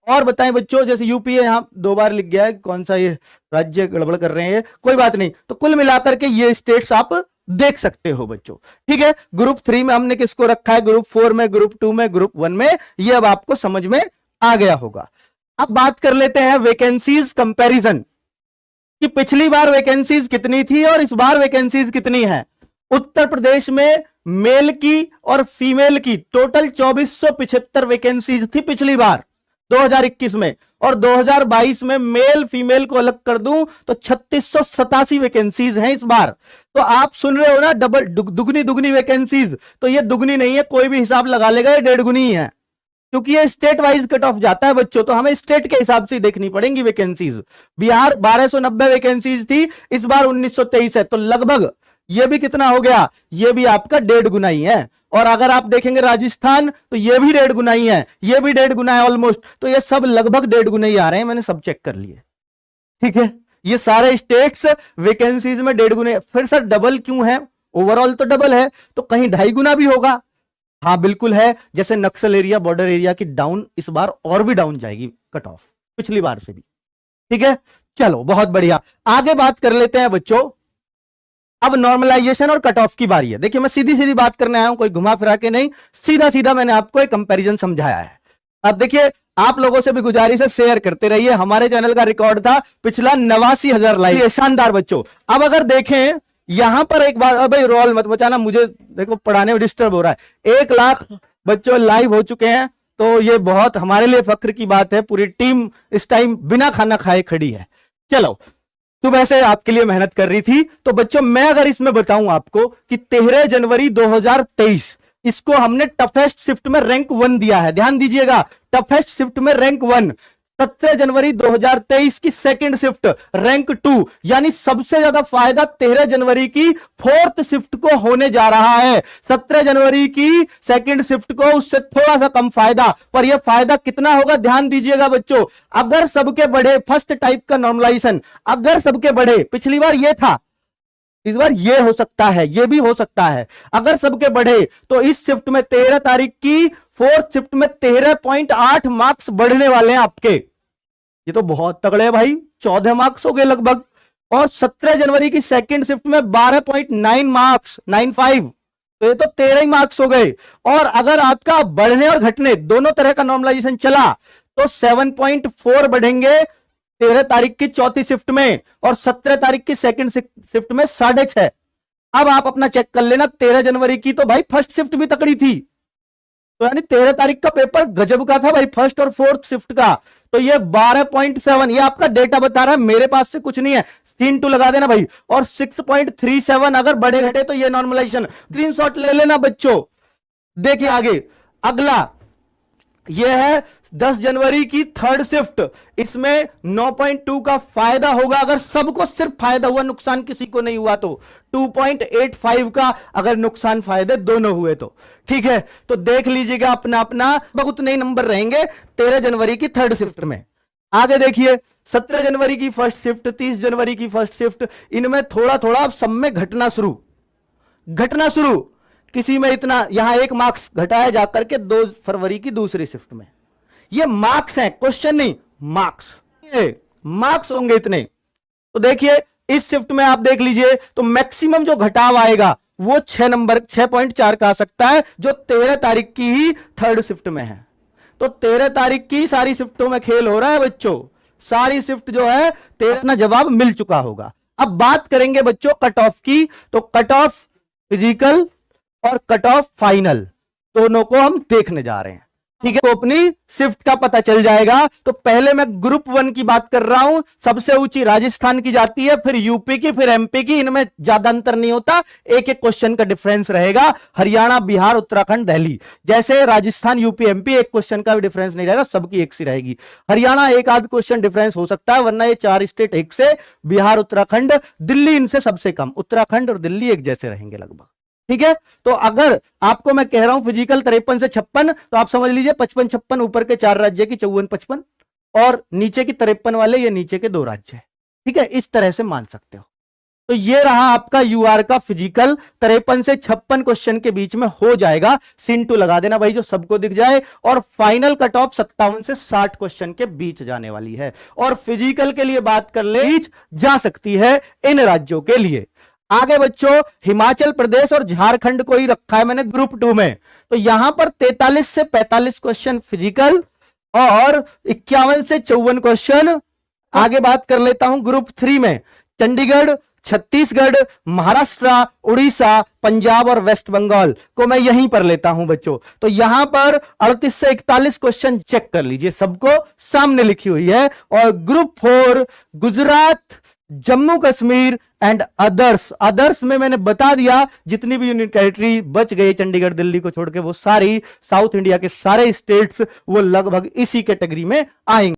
और बताएं बच्चों, जैसे यूपी है, यहां 2 बार लिख गया है, कौन सा ये राज्य गड़बड़ कर रहे हैं, कोई बात नहीं। तो कुल मिलाकर के ये स्टेट्स आप देख सकते हो बच्चों। ठीक है, ग्रुप 3 में हमने किसको रखा है, ग्रुप 4 में, ग्रुप 2 में, ग्रुप 1 में, ये अब आपको समझ में आ गया होगा। अब बात कर लेते हैं वैकेंसीज कंपैरिजन, कि पिछली बार वैकेंसीज कितनी थी और इस बार वैकेंसीज कितनी है। उत्तर प्रदेश में मेल की और फीमेल की टोटल 2475 वैकेंसीज थी पिछली बार 2021 में, और 2022 में मेल फीमेल को अलग कर दूं तो 3687 वैकेंसीज हैं इस बार। तो आप सुन रहे हो ना, डबल दुगनी दुगनी वैकेंसीज, तो ये दुगनी नहीं है, कोई भी हिसाब लगा लेगा ये 1.5 गुनी ही है, क्योंकि ये स्टेट वाइज कट ऑफ जाता है बच्चों, तो हमें स्टेट के हिसाब से देखनी पड़ेंगी वैकेंसीज। बिहार 1290 वैकेंसीज थी, इस बार 1923 है, तो लगभग ये भी कितना हो गया, ये भी आपका 1.5 गुना ही है। और अगर आप देखेंगे राजस्थान, तो ये भी 1.5 गुना ही है, ये भी 1.5 गुना है ऑलमोस्ट, तो ये सब लगभग 1.5 गुना ही आ रहे हैं, मैंने सब चेक कर लिए। ठीक है, ये सारे स्टेट्स वैकेंसीज में 1.5 गुने। फिर सर डबल क्यों है, ओवरऑल तो डबल है, तो कहीं 2.5 गुना भी होगा। हाँ बिल्कुल है, जैसे नक्सल एरिया, बॉर्डर एरिया की डाउन इस बार और भी डाउन जाएगी कट ऑफ पिछली बार से भी। ठीक है, चलो बहुत बढ़िया, आगे बात कर लेते हैं बच्चों। अब नॉर्मलाइजेशन और कट ऑफ की बारी है। देखिए मैं सीधी सीधी बात करने आया हूं, कोई घुमा फिरा के नहीं, सीधा सीधा मैंने आपको एक कंपैरिजन समझाया है। अब देखिए आप लोगों से भी गुजारिश है, शेयर करते रहिए, हमारे चैनल का रिकॉर्ड था पिछला 89,000 लाइक, शानदार बच्चों। अब अगर देखें यहां पर एक बात, भाई रोल मत बचाना, मुझे देखो पढ़ाने में डिस्टर्ब हो रहा है। 1 लाख बच्चों लाइव हो चुके हैं, तो ये बहुत हमारे लिए फख्र की बात है। पूरी टीम इस टाइम बिना खाना खाए खड़ी है। चलो, सुबह से आपके लिए मेहनत कर रही थी। तो बच्चों मैं अगर इसमें बताऊं आपको कि 13 जनवरी 2023 इसको हमने टफेस्ट शिफ्ट में रैंक 1 दिया है, ध्यान दीजिएगा, टफेस्ट शिफ्ट में रैंक 1। 17 जनवरी 2023 की सेकंड शिफ्ट रैंक 2, यानी सबसे ज्यादा फायदा 13 जनवरी की 4th शिफ्ट को होने जा रहा है। 17 जनवरी की सेकंड शिफ्ट को उससे थोड़ा सा कम फायदा, पर यह फायदा कितना होगा ध्यान दीजिएगा बच्चों। अगर सबके बढ़े, फर्स्ट टाइप का नॉर्मलाइजेशन अगर सबके बढ़े, पिछली बार यह था, इस बार ये हो सकता है, ये भी हो सकता है। अगर सबके बढ़े तो इस शिफ्ट में 13 तारीख की 4th शिफ्ट में 13.8 मार्क्स बढ़ने वाले हैं आपके। ये तो बहुत तगड़े हैं भाई, 14 मार्क्स हो गए लगभग। और 17 जनवरी की सेकंड शिफ्ट में 12.9 मार्क्स, 95, तो ये तो 13 ही मार्क्स हो गए। और अगर आपका बढ़ने और घटने दोनों तरह का नॉर्मलाइजेशन चला तो 7.4 बढ़ेंगे 13 तारीख की चौथी शिफ्ट में, और 17 तारीख की सेकंड शिफ्ट में 6.5। अब आप अपना चेक कर लेना, 13 जनवरी की तो भाई फर्स्ट शिफ्ट भी तकड़ी थी, तो यानी 13 तारीख का पेपर गजब का था भाई, फर्स्ट और 4th शिफ्ट का। तो ये 12.7, ये आपका डेटा बता रहा है, मेरे पास से कुछ नहीं है, 3 लगा देना भाई। और 6.37 अगर बढ़े घटे तो ये नॉर्मलाइजेशन, स्क्रीनशॉट ले लेना बच्चों। देखिए आगे अगला, यह है 10 जनवरी की 3rd शिफ्ट, इसमें 9.2 का फायदा होगा अगर सबको सिर्फ फायदा हुआ, नुकसान किसी को नहीं हुआ तो। 2.85 का अगर नुकसान फायदे दोनों हुए तो। ठीक है, तो देख लीजिएगा अपना अपना, बहुत नए नंबर रहेंगे 13 जनवरी की 3rd शिफ्ट में। आगे देखिए 17 जनवरी की फर्स्ट शिफ्ट, 30 जनवरी की फर्स्ट शिफ्ट, इनमें थोड़ा थोड़ा सब में घटना शुरू, किसी में इतना, यहां 1 मार्क्स घटाया जाकर के 2 फरवरी की दूसरी शिफ्ट में। ये मार्क्स हैं, क्वेश्चन नहीं, मार्क्स होंगे इतने। तो देखिए इस शिफ्ट में आप देख लीजिए तो मैक्सिमम जो घटाव आएगा वो 6 नंबर 6.4 का आ सकता है, जो 13 तारीख की ही 3rd शिफ्ट में है। तो 13 तारीख की सारी शिफ्टों में खेल हो रहा है बच्चों, सारी शिफ्ट जो है 13 ना जवाब मिल चुका होगा। अब बात करेंगे बच्चों कट ऑफ की, तो कट ऑफ फिजिकल और कट ऑफ फाइनल दोनों को हम देखने जा रहे हैं। ठीक है, तो अपनी शिफ्ट का पता चल जाएगा। तो पहले मैं ग्रुप 1 की बात कर रहा हूं, सबसे ऊंची राजस्थान की जाती है, फिर यूपी की, फिर एमपी की, इनमें ज्यादा अंतर नहीं होता, एक एक क्वेश्चन का डिफरेंस रहेगा। हरियाणा, बिहार, उत्तराखंड, दिल्ली, जैसे राजस्थान, यूपी, एमपी एक क्वेश्चन का भी डिफरेंस नहीं रहेगा, सबकी एक सी रहेगी। हरियाणा एक आध क्वेश्चन डिफरेंस हो सकता है, वरना ये 4 स्टेट एक से, बिहार, उत्तराखंड, दिल्ली इनसे सबसे कम, उत्तराखंड और दिल्ली एक जैसे रहेंगे लगभग। ठीक है, तो अगर आपको मैं कह रहा हूं फिजिकल 53 से 56, तो आप समझ लीजिए 55-56 ऊपर के 4 राज्य की 54-55, और नीचे की 53 वाले ये नीचे के 2 राज्य है। ठीक है, इस तरह से मान सकते हो। तो ये रहा आपका यूआर का फिजिकल 53 से 56 क्वेश्चन के बीच में हो जाएगा। सिन 2 लगा देना भाई जो सबको दिख जाए। और फाइनल कट ऑफ 57 से 60 क्वेश्चन के बीच जाने वाली है। और फिजिकल के लिए बात कर ले जा सकती है इन राज्यों के लिए। आगे बच्चों हिमाचल प्रदेश और झारखंड को ही रखा है मैंने ग्रुप 2 में। तो यहां पर 43 से 45 क्वेश्चन फिजिकल और 51 से 54 क्वेश्चन। आगे बात कर लेता हूं ग्रुप 3 में चंडीगढ़, छत्तीसगढ़, महाराष्ट्र, उड़ीसा, पंजाब और वेस्ट बंगाल को मैं यहीं पर लेता हूं बच्चों। तो यहां पर 38 से 41 क्वेश्चन चेक कर लीजिए, सबको सामने लिखी हुई है। और group 4 Gujarat, Jammu Kashmir and others में मैंने बता दिया जितनी भी यूनियन टेरिटरी बच गई चंडीगढ़ दिल्ली को छोड़ के वो सारी साउथ इंडिया के सारे स्टेट्स वो लगभग इसी कैटेगरी में आएंगे।